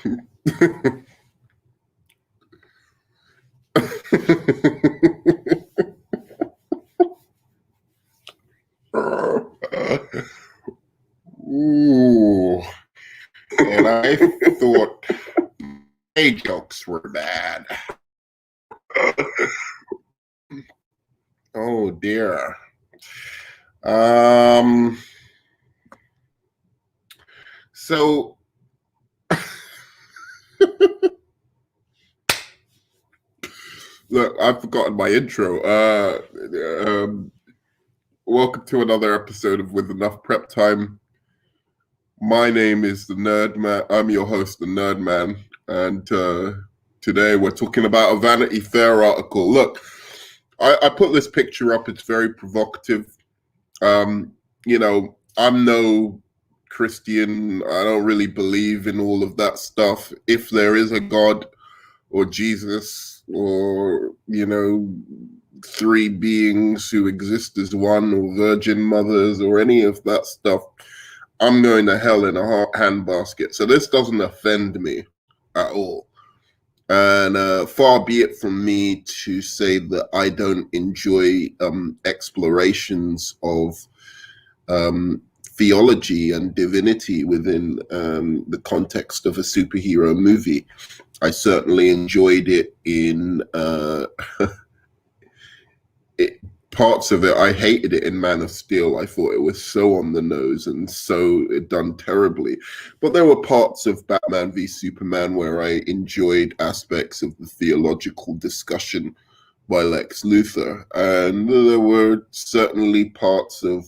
Ooh, and I thought my jokes were bad. Oh dear. So look, I've forgotten my intro. Welcome to another episode of With Enough Prep Time. My name is the Nerd Man. I'm your host, the Nerd Man, and today we're talking about a Vanity Fair article. Look, I put this picture up. It's very provocative. I'm no Christian. I don't really believe in all of that stuff. If there is a God or Jesus or, three beings who exist as one or virgin mothers or any of that stuff, I'm going to hell in a handbasket. So this doesn't offend me at all. And far be it from me to say that I don't enjoy explorations of theology and divinity within the context of a superhero movie. I certainly enjoyed it in parts of it. I hated it in Man of Steel. I thought it was so on the nose and so done terribly. But there were parts of Batman v Superman where I enjoyed aspects of the theological discussion by Lex Luthor. And there were certainly parts of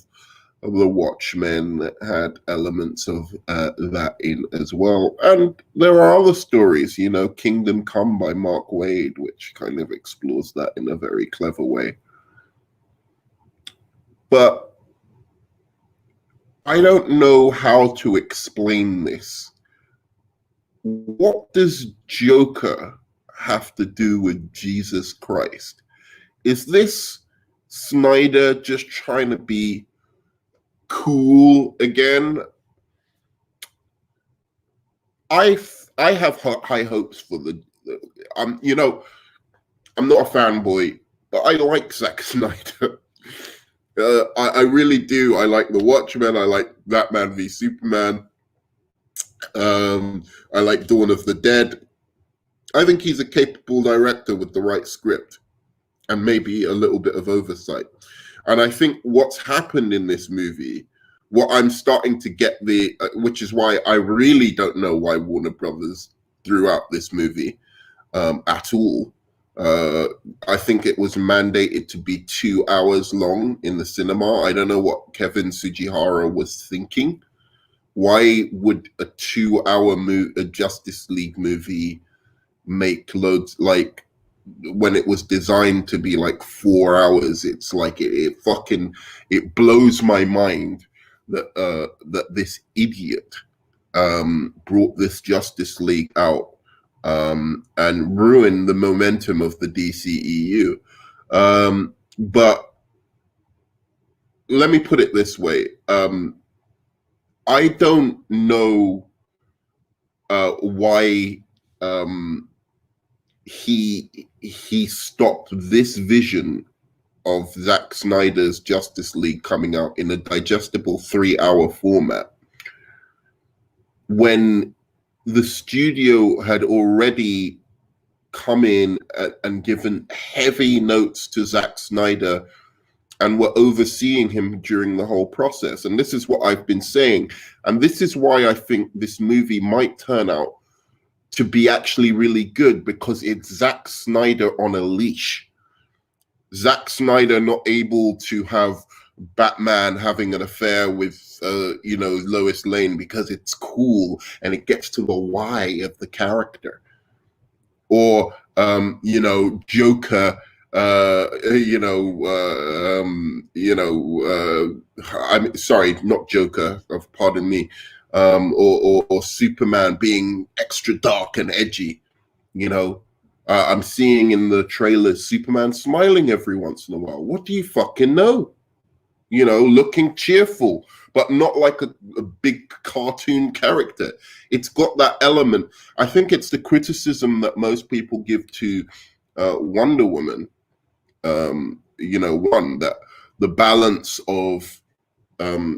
the Watchmen that had elements of that in as well. And there are other stories, Kingdom Come by Mark Waid, which kind of explores that in a very clever way. But I don't know how to explain this. What does Joker have to do with Jesus Christ? Is this Snyder just trying to be cool again? I have high hopes for I'm not a fanboy, but I like Zack Snyder. I really do. I like The Watchmen. I like Batman v Superman. I like Dawn of the Dead. I think he's a capable director with the right script and maybe a little bit of oversight. And I think what's happened in this movie, what I'm starting to get which is why I really don't know why Warner Brothers threw out this movie at all. I think it was mandated to be 2 hours long in the cinema. I don't know what Kevin Sujihara was thinking. Why would a 2-hour a Justice League movie make loads, like, when it was designed to be like 4 hours? It's like it blows my mind that this idiot brought this Justice League out and ruin the momentum of the DCEU. But let me put it this way. I don't know why he stopped this vision of Zack Snyder's Justice League coming out in a digestible 3-hour format when the studio had already come in and given heavy notes to Zack Snyder and were overseeing him during the whole process. And this is what I've been saying. And this is why I think this movie might turn out to be actually really good, because it's Zack Snyder on a leash. Zack Snyder not able to have Batman having an affair with Lois Lane because it's cool and it gets to the why of the character, or Joker. I'm sorry, not Joker. Pardon me. Or Superman being extra dark and edgy. I'm seeing in the trailers Superman smiling every once in a while. What do you fucking know? Looking cheerful. but not like a big cartoon character. It's got that element. I think it's the criticism that most people give to Wonder Woman. One, that the balance of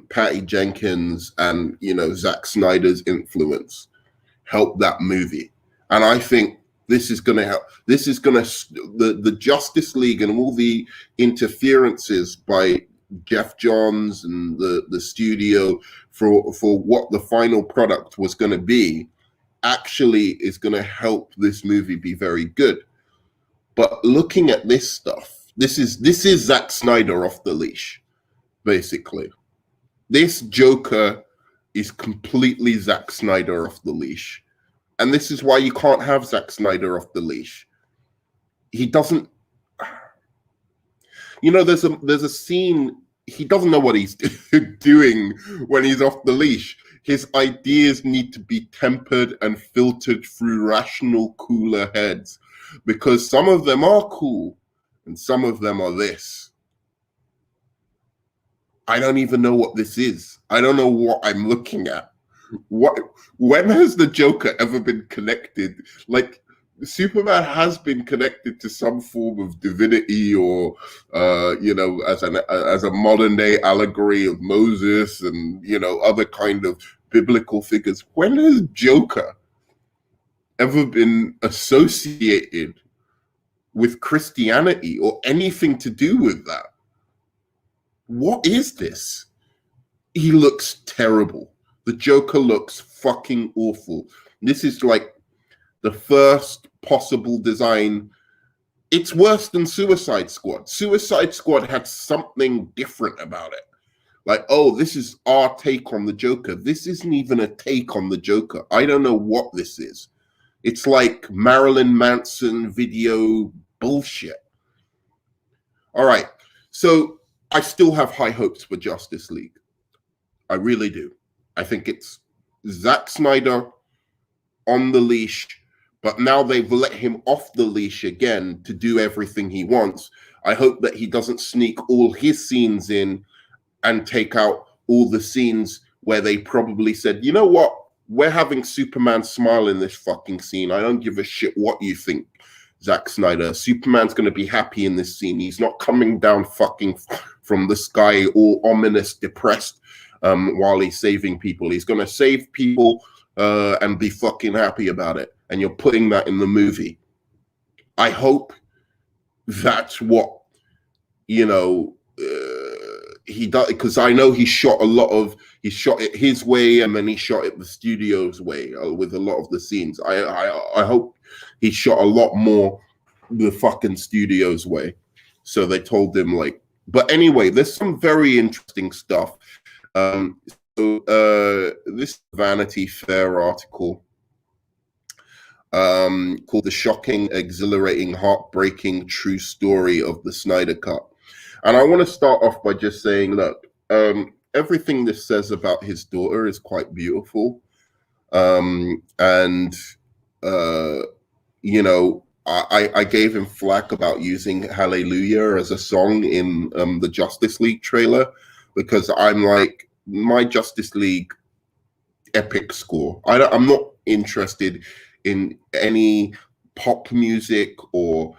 Patty Jenkins and Zack Snyder's influence helped that movie, and I think this is going to help. This is going to the Justice League and all the interferences by Jeff Johns and the studio for what the final product was going to be actually is going to help this movie be very good. But looking at this stuff, this is Zack Snyder off the leash, basically. This Joker is completely Zack Snyder off the leash. And this is why you can't have Zack Snyder off the leash. He doesn't, there's a scene, he doesn't know what he's doing when he's off the leash. His ideas need to be tempered and filtered through rational, cooler heads, because some of them are cool and some of them are this. I don't even know what this is. I don't know what I'm looking at. When has the Joker ever been connected? Like, Superman has been connected to some form of divinity, or as a modern day allegory of Moses and other kind of biblical figures. When has Joker ever been associated with Christianity or anything to do with that? What is this? He looks terrible. The Joker looks fucking awful. This is like the first possible design. It's worse than Suicide Squad. Suicide Squad had something different about it. Like, oh, this is our take on the Joker. This isn't even a take on the Joker. I don't know what this is. It's like Marilyn Manson video bullshit. All right. So I still have high hopes for Justice League. I really do. I think it's Zack Snyder on the leash, but now they've let him off the leash again to do everything he wants. I hope that he doesn't sneak all his scenes in and take out all the scenes where they probably said, you know what, we're having Superman smile in this fucking scene. I don't give a shit what you think, Zack Snyder. Superman's going to be happy in this scene. He's not coming down fucking from the sky all ominous, depressed, while he's saving people. He's going to save people and be fucking happy about it. And you're putting that in the movie. I hope that's what, he does, because I know he shot it his way, and then he shot it the studio's way with a lot of the scenes. I hope he shot a lot more the fucking studio's way. So they told him, like, but anyway, there's some very interesting stuff. This Vanity Fair article called "The Shocking, Exhilarating, Heartbreaking True Story of the Snyder Cut." And I want to start off by just saying, look, everything this says about his daughter is quite beautiful. I gave him flack about using Hallelujah as a song in the Justice League trailer, because I'm like, my Justice League epic score. I'm not interested in any pop music or,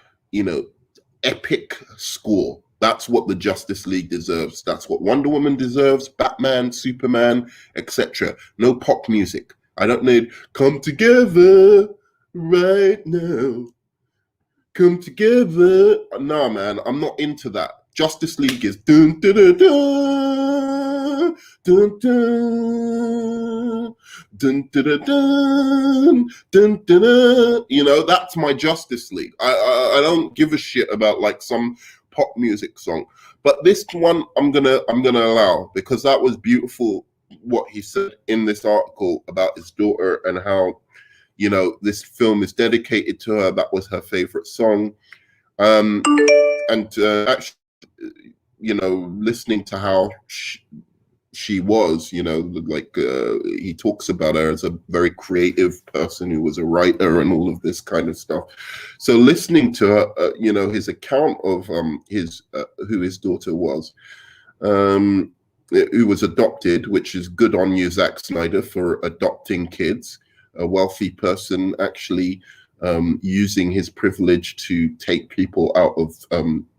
epic score. That's what the Justice League deserves. That's what Wonder Woman deserves, Batman, Superman, etc. No pop music. I don't need "Come Together Right Now. Come Together." No, man, I'm not into that. Justice League is dun dun dun dun dun dun dun dun dun dun dun. That's my Justice League. I don't give a shit about like some pop music song. But this one I'm gonna allow, because that was beautiful what he said in this article about his daughter and how this film is dedicated to her. That was her favorite song. Actually, listening to how she was, he talks about her as a very creative person who was a writer and all of this kind of stuff. So listening to her, his account of who his daughter was, who was adopted, which is good on you, Zack Snyder, for adopting kids. A wealthy person actually using his privilege to take people out of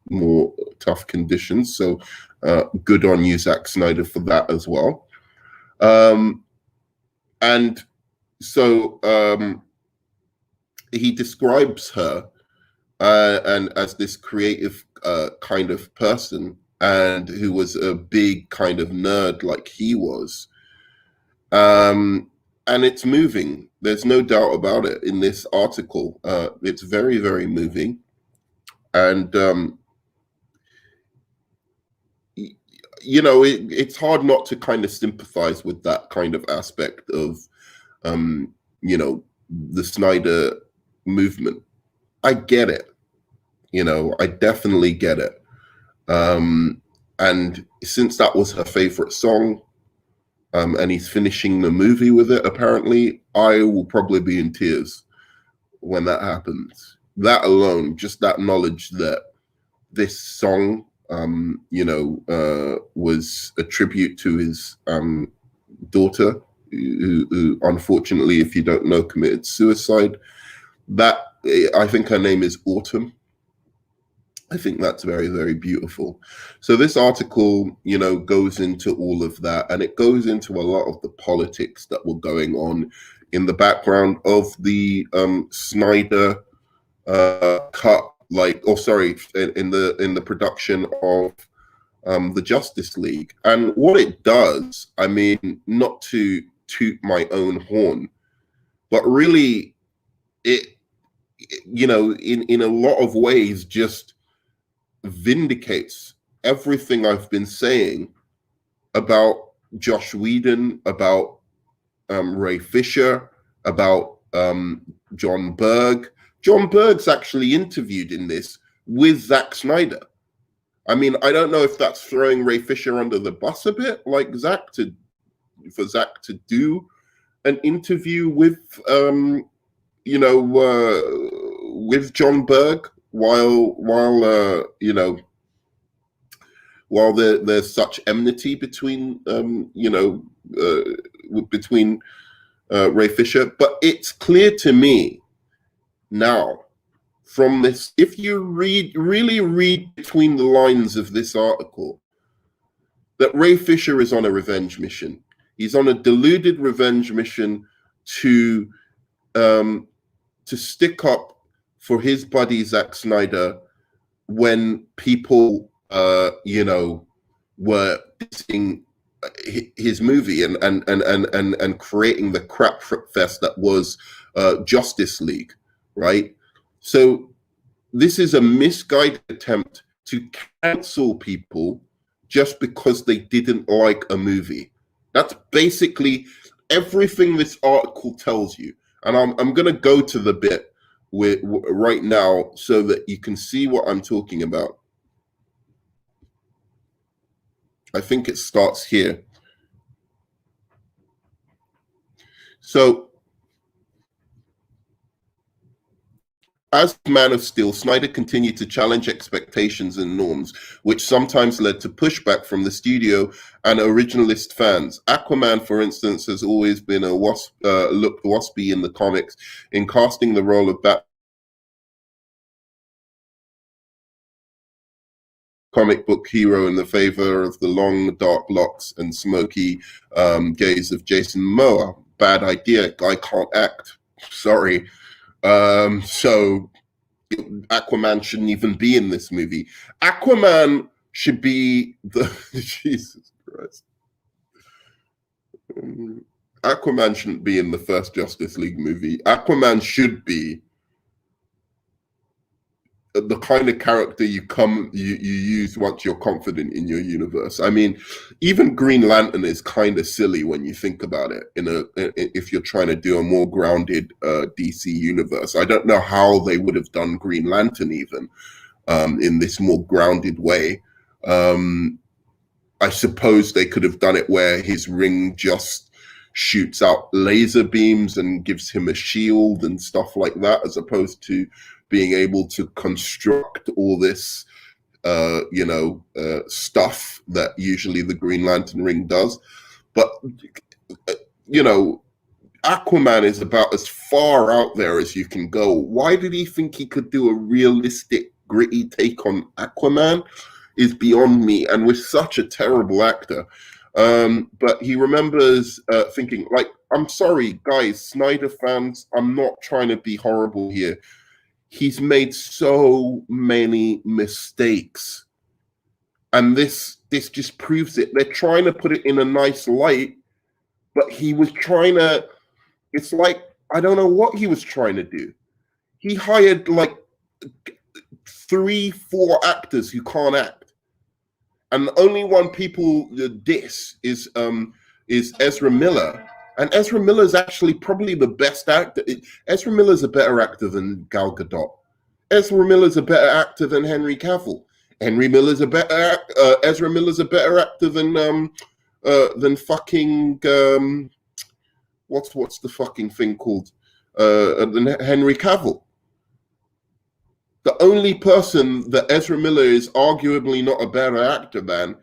more tough conditions. So good on you, Zack Snyder, for that as well. And so he describes her and as this creative kind of person, and who was a big kind of nerd like he was. And it's moving. There's no doubt about it in this article. It's very, very moving. And, you know, it's hard not to kind of sympathize with that kind of aspect of, you know, the Snyder movement. I get it. You know, I definitely get it. And since that was her favorite song, and he's finishing the movie with it, apparently, I will probably be in tears when that happens. That alone, just that knowledge that this song, you know, was a tribute to his daughter, who unfortunately, if you don't know, committed suicide. That, I think her name is Autumn. I think that's very, very beautiful. So this article, you know, goes into all of that, and it goes into a lot of the politics that were going on in the background of the Snyder cut, like, or sorry, in the production of the Justice League. And what it does, I mean, not to toot my own horn, but really, it, you know, in a lot of ways, just vindicates everything I've been saying about Josh Whedon, about Ray Fisher, about John Berg. John Berg's actually interviewed in this with Zack Snyder. I mean, I don't know if that's throwing Ray Fisher under the bus a bit, like for Zack to do an interview with, you know, with John Berg, while you know, while there's such enmity between you know, between Ray Fisher. But it's clear to me now from this, if you really read between the lines of this article, that Ray Fisher is on a revenge mission. He's on a deluded revenge mission to stick up for his buddy Zack Snyder when people, you know, were dissing his movie and creating the crap fest that was Justice League, right? So this is a misguided attempt to cancel people just because they didn't like a movie. That's basically everything this article tells you. And I'm going to go to the bit right now so that you can see what I'm talking about. I think it starts here. So, as Man of Steel, Snyder continued to challenge expectations and norms, which sometimes led to pushback from the studio and originalist fans. Aquaman, for instance, has always been looked waspy in the comics, in casting the role of Batman comic book hero in the favor of the long dark locks and smoky gaze of Jason Momoa. Bad idea. Guy can't act. Sorry. So Aquaman shouldn't even be in this movie. Aquaman should be the Jesus Christ. Aquaman shouldn't be in the first Justice League movie. Aquaman should be the kind of character you use once you're confident in your universe. I mean, even Green Lantern is kind of silly when you think about it. If you're trying to do a more grounded DC universe, I don't know how they would have done Green Lantern even in this more grounded way. I suppose they could have done it where his ring just shoots out laser beams and gives him a shield and stuff like that, as opposed to being able to construct all this stuff that usually the Green Lantern ring does. But you know, Aquaman is about as far out there as you can go. Why did he think he could do a realistic, gritty take on Aquaman is beyond me, and with such a terrible actor. But he remembers thinking, like, I'm sorry, guys, Snyder fans, I'm not trying to be horrible here. He's made so many mistakes. And this just proves it. They're trying to put it in a nice light, but he was trying to, it's like, I don't know what he was trying to do. He hired like 3-4 actors who can't act. And the only one people diss is Ezra Miller. And Ezra Miller is actually probably the best actor. Ezra Miller's a better actor than Gal Gadot. Ezra Miller's a better actor than Henry Cavill. Ezra Miller's a better actor than fucking what's the fucking thing called? Than Henry Cavill. The only person that Ezra Miller is arguably not a better actor than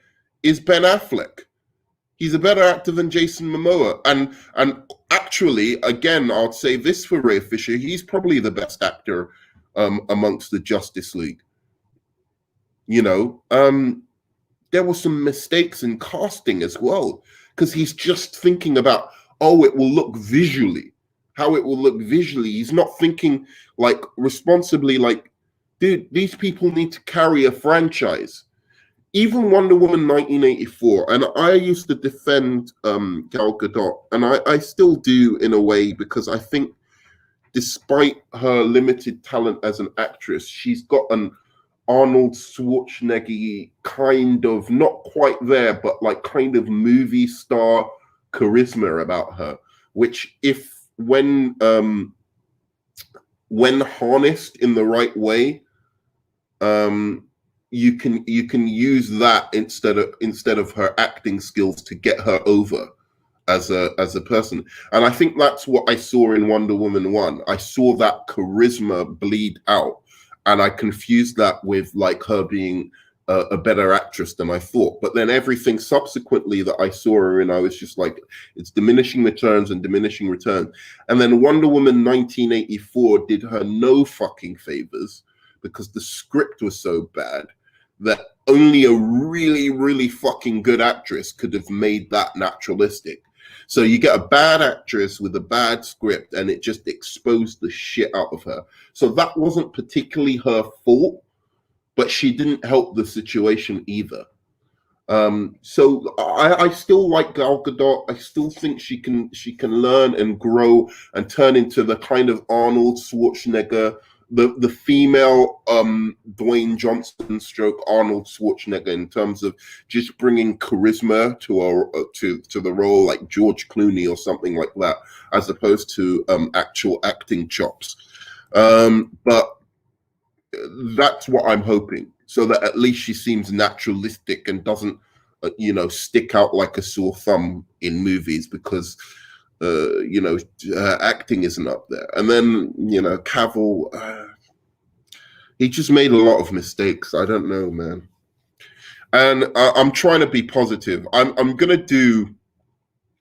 is Ben Affleck. He's a better actor than Jason Momoa. And actually, again, I'll say this for Ray Fisher, he's probably the best actor amongst the Justice League. There were some mistakes in casting as well, because he's just thinking about, oh, it will look visually, how it will look visually. He's not thinking like responsibly, like, dude, these people need to carry a franchise. Even Wonder Woman 1984, and I used to defend Gal Gadot, and I still do in a way, because I think despite her limited talent as an actress, she's got an Arnold Schwarzenegger kind of, not quite there, but like kind of movie star charisma about her, which when harnessed in the right way, you can use that instead of her acting skills to get her over as a person. And I think that's what I saw in Wonder Woman 1. I saw that charisma bleed out, and I confused that with like her being a better actress than I thought. But then everything subsequently that I saw her in, I was just like, it's diminishing returns and diminishing returns. And then Wonder Woman 1984 did her no fucking favors, because the script was so bad that only a really, really fucking good actress could have made that naturalistic. So you get a bad actress with a bad script, and it just exposed the shit out of her. So that wasn't particularly her fault, but she didn't help the situation either. So I still like Gal Gadot. I still think she can learn and grow and turn into the kind of Arnold Schwarzenegger, the female Dwayne Johnson stroke Arnold Schwarzenegger, in terms of just bringing charisma to the role, like George Clooney or something like that, as opposed to actual acting chops. But that's what I'm hoping, so that at least she seems naturalistic and doesn't stick out like a sore thumb in movies, because acting isn't up there. And then Cavill, he just made a lot of mistakes. I don't know, man. And I'm trying to be positive. I'm gonna do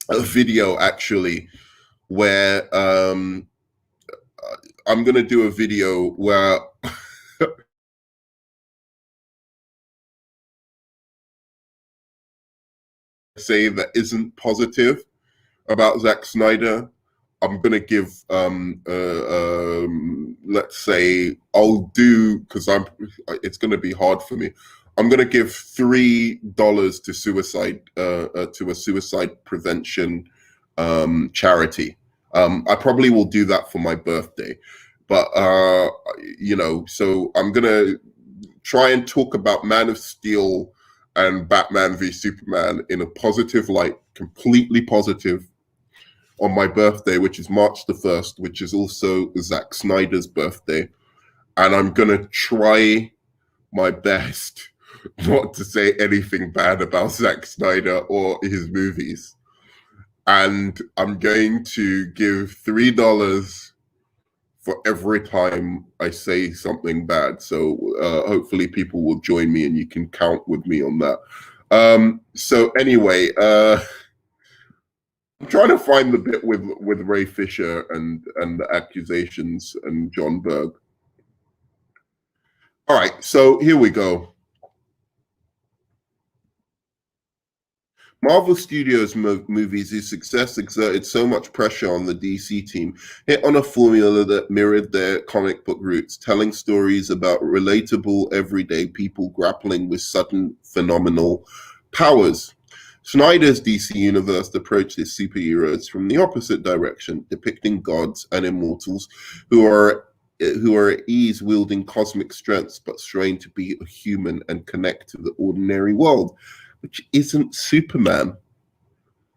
a video actually where I'm gonna do a video where say that isn't positive about Zack Snyder. I'm gonna give let's say I'll do, because it's gonna be hard for me. I'm gonna give $3 to a suicide prevention charity. I probably will do that for my birthday, but so I'm gonna try and talk about Man of Steel and Batman v Superman in a positive light, completely positive, on my birthday, which is March the 1st, which is also Zack Snyder's birthday. And I'm going to try my best not to say anything bad about Zack Snyder or his movies. And I'm going to give $3 for every time I say something bad. So hopefully people will join me and you can count with me on that. So anyway, I'm trying to find the bit with Ray Fisher and the accusations and John Berg. All right, so here we go. Marvel Studios movies, whose success exerted so much pressure on the DC team, hit on a formula that mirrored their comic book roots, telling stories about relatable, everyday people grappling with sudden phenomenal powers. Snyder's DC universe approached its superheroes from the opposite direction, depicting gods and immortals who are at ease wielding cosmic strengths but strain to be a human and connect to the ordinary world, which isn't Superman.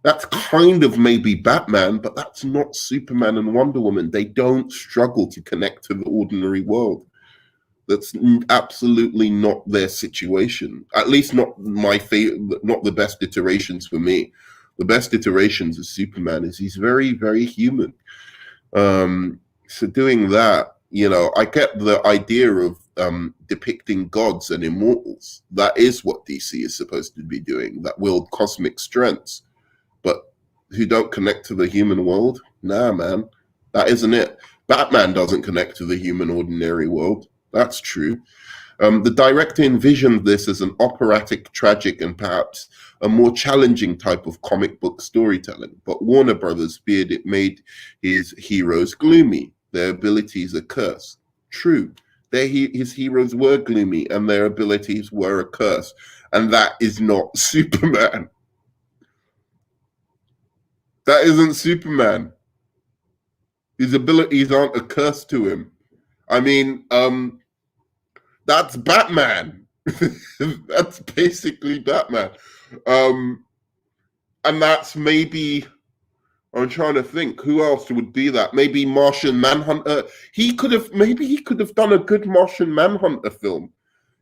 That's kind of maybe Batman, but that's not Superman and Wonder Woman. They don't struggle to connect to the ordinary world. That's absolutely not their situation. At least not my favorite, not the best iterations for me. The best iterations of Superman is he's very, very human. So doing that, I get the idea of depicting gods and immortals. That is what DC is supposed to be doing, that wield cosmic strengths, but who don't connect to the human world. Nah, man, that isn't it. Batman doesn't connect to the human ordinary world. That's true. The director envisioned this as an operatic, tragic, and perhaps a more challenging type of comic book storytelling. But Warner Brothers feared it made his heroes gloomy, their abilities a curse. True, his heroes were gloomy and their abilities were a curse. And that is not Superman. That isn't Superman. His abilities aren't a curse to him. I mean, that's Batman. That's basically Batman. And that's maybe, I'm trying to think, who else would be that? Maybe Martian Manhunter. Maybe he could have done a good Martian Manhunter film.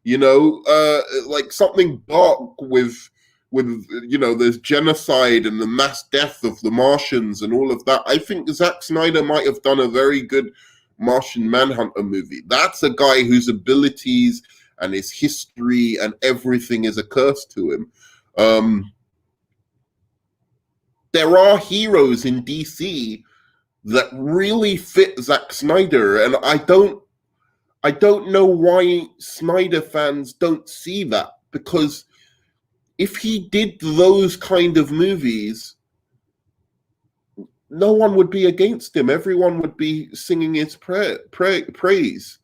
Like something dark with there's genocide and the mass death of the Martians and all of that. I think Zack Snyder might have done a very good Martian Manhunter movie. That's a guy whose abilities and his history and everything is a curse to him. There are heroes in DC that really fit Zack Snyder, and I don't know why Snyder fans don't see that, because if he did those kind of movies, no one would be against him. Everyone would be singing his praise,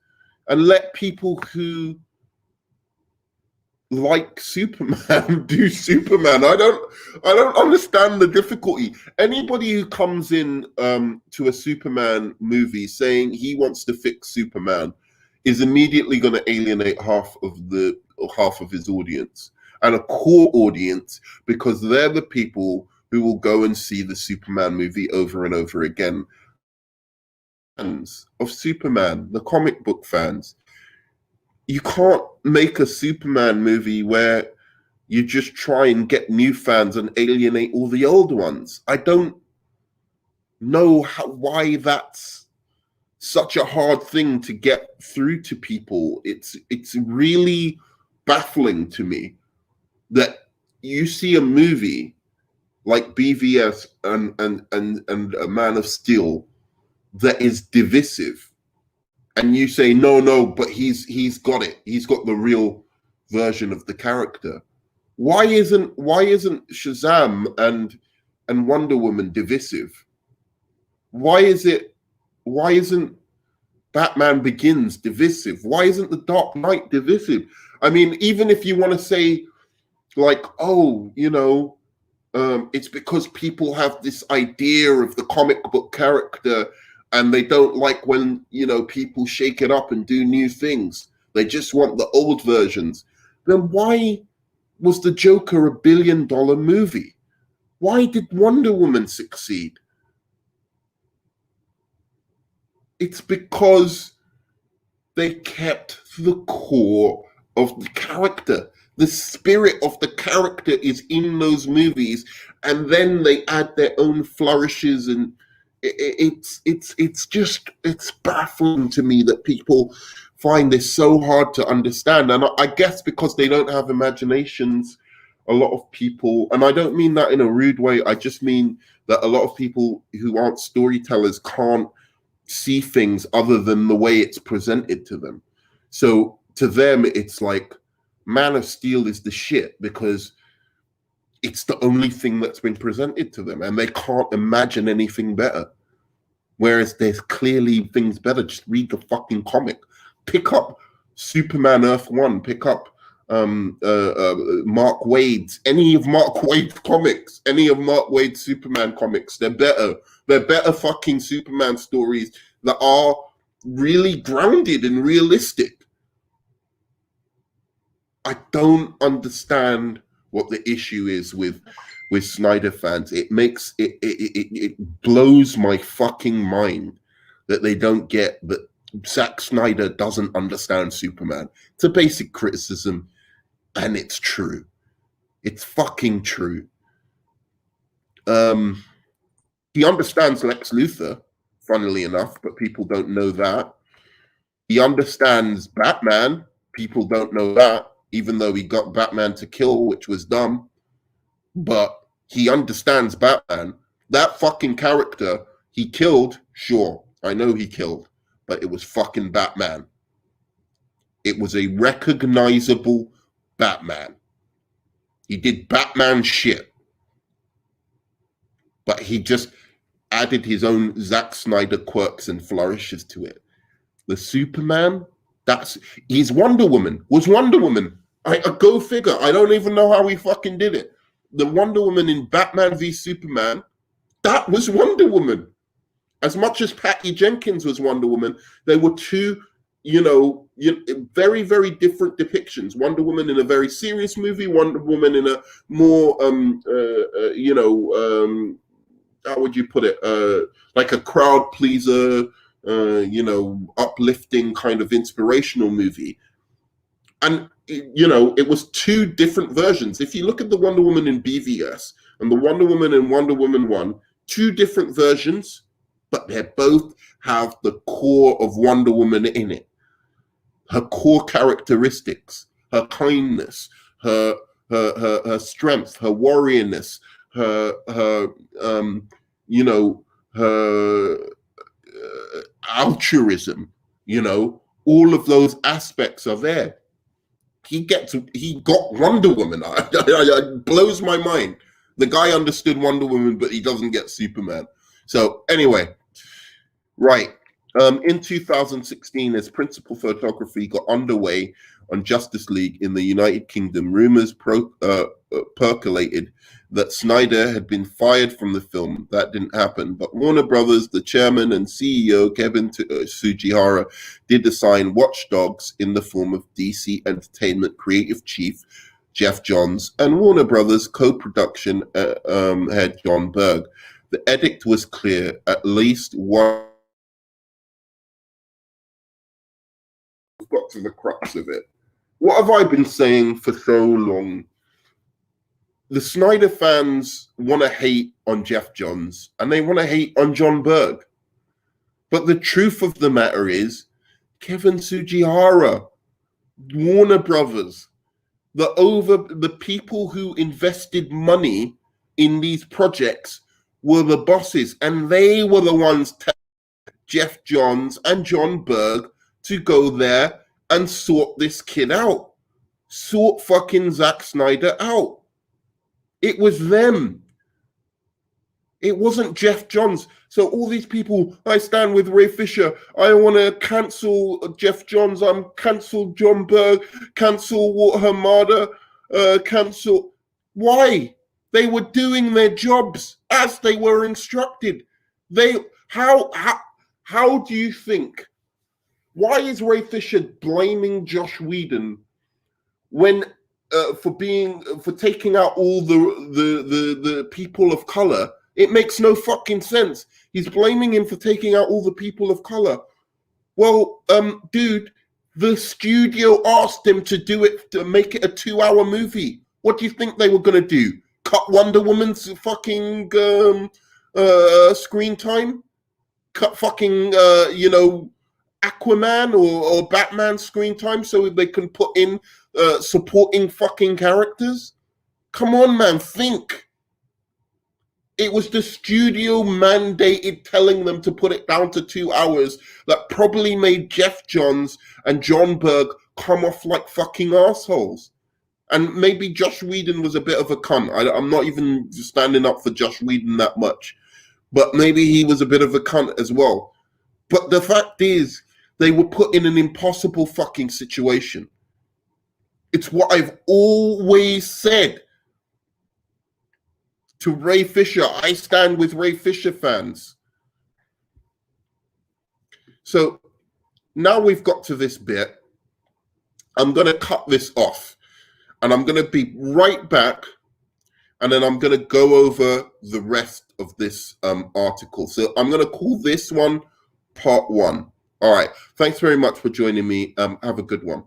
and let people who like Superman do Superman. I don't understand the difficulty. Anybody who comes in to a Superman movie saying he wants to fix Superman is immediately going to alienate half of his audience, and a core audience, because they're the people who will go and see the Superman movie over and over again. Fans of Superman, the comic book fans. You can't make a Superman movie where you just try and get new fans and alienate all the old ones. I don't know why that's such a hard thing to get through to people. It's really baffling to me that you see a movie like BVS and a Man of Steel that is divisive, and you say no, but he's got it. He's got the real version of the character. Why isn't Shazam and Wonder Woman divisive? Why isn't Batman Begins divisive? Why isn't The Dark Knight divisive? I mean, even if you want to say like, it's because people have this idea of the comic book character and they don't like when, people shake it up and do new things. They just want the old versions. Then why was the Joker $1 billion movie? Why did Wonder Woman succeed? It's because they kept the core of the character. The spirit of the character is in those movies, and then they add their own flourishes and it's baffling to me that people find this so hard to understand. And I guess because they don't have imaginations, a lot of people, and I don't mean that in a rude way, I just mean that a lot of people who aren't storytellers can't see things other than the way it's presented to them. So to them, it's like Man of Steel is the shit because it's the only thing that's been presented to them and they can't imagine anything better. Whereas there's clearly things better. Just read the fucking comic. Pick up Superman Earth 1. Pick up Mark Wade's, any of Mark Wade's comics, any of Mark Wade's Superman comics. They're better. They're better fucking Superman stories that are really grounded and realistic. I don't understand what the issue is with Snyder fans. It makes it blows my fucking mind that they don't get that Zack Snyder doesn't understand Superman. It's a basic criticism, and it's true. It's fucking true. He understands Lex Luthor, funnily enough, but people don't know that. He understands Batman. People don't know that, even though he got Batman to kill, which was dumb. But he understands Batman. That fucking character he killed, sure, I know he killed, but it was fucking Batman. It was a recognizable Batman. He did Batman shit. But he just added his own Zack Snyder quirks and flourishes to it. The Superman, he's Wonder Woman. Was Wonder Woman. I go figure. I don't even know how he fucking did it. The Wonder Woman in Batman v Superman, that was Wonder Woman. As much as Patty Jenkins was Wonder Woman, there were two, very, very different depictions. Wonder Woman in a very serious movie, Wonder Woman in a more, how would you put it? Like a crowd pleaser, uplifting kind of inspirational movie. And, it was two different versions. If you look at the Wonder Woman in BVS and the Wonder Woman in Wonder Woman 1, two different versions, but they both have the core of Wonder Woman in it. Her core characteristics, her kindness, her strength, her warriorness, her altruism, all of those aspects are there. He got Wonder Woman. It blows my mind. The guy understood Wonder Woman, but he doesn't get Superman. So anyway, right. In 2016, as principal photography got underway on Justice League in the United Kingdom, rumors percolated that Snyder had been fired from the film. That didn't happen. But Warner Brothers, the chairman and CEO, Kevin Sugihara, did assign watchdogs in the form of DC Entertainment creative chief Jeff Johns and Warner Brothers co-production head John Berg. The edict was clear. At least one got to the crux of it. What have I been saying for so long? The Snyder fans want to hate on Jeff Johns and they want to hate on John Berg. But the truth of the matter is, Kevin Sugihara, Warner Brothers, the people who invested money in these projects were the bosses, and they were the ones telling Jeff Johns and John Berg to go there and sort this kid out. Sort fucking Zack Snyder out. It was them. It wasn't Jeff Johns. So all these people, I stand with Ray Fisher. I want to cancel Jeff Johns. I'm cancel John Berg. Cancel Walter Hamada. Cancel. Why? They were doing their jobs as they were instructed. How do you think? Why is Ray Fisher blaming Josh Whedon when for taking out all the people of color? It makes no fucking sense. He's blaming him for taking out all the people of color. Well, dude, the studio asked him to do it, to make it a 2-hour movie. What do you think they were going to do? Cut Wonder Woman's fucking screen time? cut fucking Aquaman or Batman screen time so they can put in supporting fucking characters? Come on, man, think. It was the studio mandated telling them to put it down to 2 hours that probably made Jeff Johns and John Berg come off like fucking assholes. And maybe Josh Whedon was a bit of a cunt. I'm not even standing up for Josh Whedon that much. But maybe he was a bit of a cunt as well. But the fact is, they were put in an impossible fucking situation. It's what I've always said to Ray Fisher. I stand with Ray Fisher fans. So now we've got to this bit. I'm going to cut this off. And I'm going to be right back. And then I'm going to go over the rest of this article. So I'm going to call this one part 1. All right. Thanks very much for joining me. Have a good one.